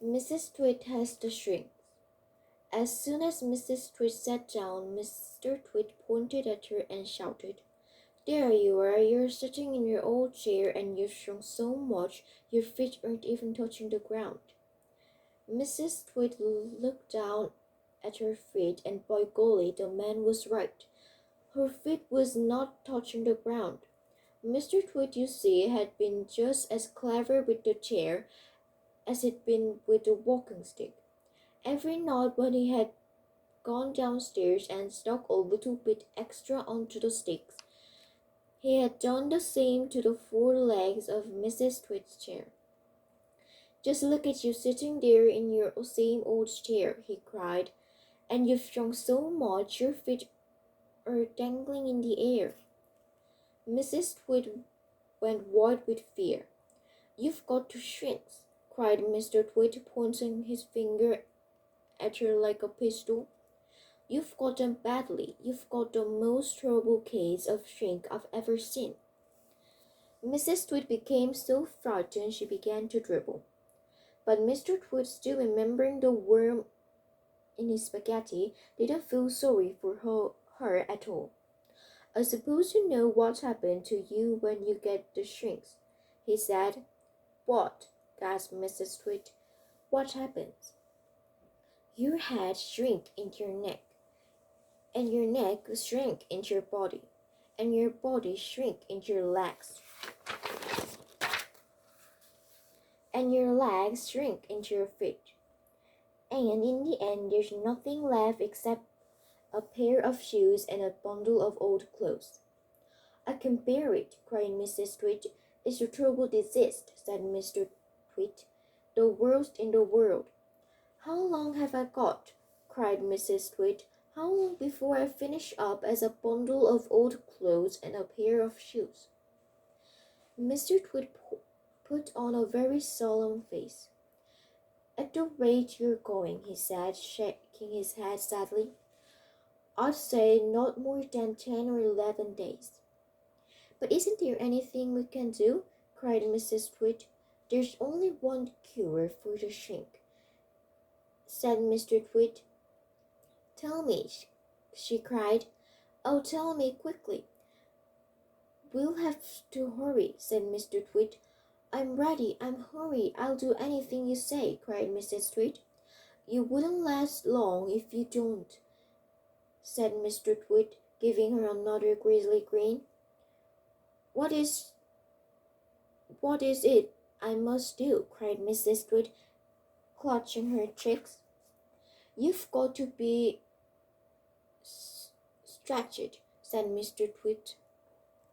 Mrs. Twit has the shrinks. As soon as Mrs. Twit sat down, Mr. Twit pointed at her and shouted, "There you are, you're sitting in your old chair and you've shrunk so much your feet aren't even touching the ground." Mrs. Twit looked down at her feet and by golly, the man was right. Her feet was not touching the ground. Mr. Twit, you see, had been just as clever with the chair as he'd been with the walking stick. Every night when he had gone downstairs and stuck a little bit extra onto the sticks, he had done the same to the four legs of Mrs. Twit's chair. "Just look at you sitting there in your same old chair," he cried, "and you've shrunk so much your feet are dangling in the air." Mrs. Twit went white with fear. "You've got to shrink," cried Mr. Twit, pointing his finger at her like a pistol. "You've got them badly. You've got the most terrible case of shrink I've ever seen." Mrs. Twit became so frightened she began to dribble. But Mr. Twit, still remembering the worm in his spaghetti, didn't feel sorry for her at all. "I suppose you know what happened to you when you get the shrinks," he said. "What?" gasped Mrs. Twit. "What happens?" "Your head shrink into your neck, and your neck shrink into your body, and your body shrink into your legs, and your legs shrink into your feet, and in the end there's nothing left except a pair of shoes and a bundle of old clothes." "I can bear it," cried Mrs. Twit. "It's a terrible disease," said Mr. Twit, "the worst in the world." "How long have I got?" cried Mrs. Twit. "How long before I finish up as a bundle of old clothes and a pair of shoes?" Mr. Twit put on a very solemn face. "At the rate you're going," he said, shaking his head sadly, "I'd say not more than 10 or 11 days." "But isn't there anything we can do?" cried Mrs. Twit. "There's only one cure for the shrink," said Mr. Twit. "Tell me," she cried. "Oh, tell me quickly." "We'll have to hurry," said Mr. Twit. "I'm ready, I'm hurry, I'll do anything you say," cried Mrs. Twit. "You wouldn't last long if you don't," said Mr. Twit, giving her another grisly grin. What is it I must do?" cried Mrs. Twit, clutching her cheeks. "You've got to be stretched," said Mr. Twit.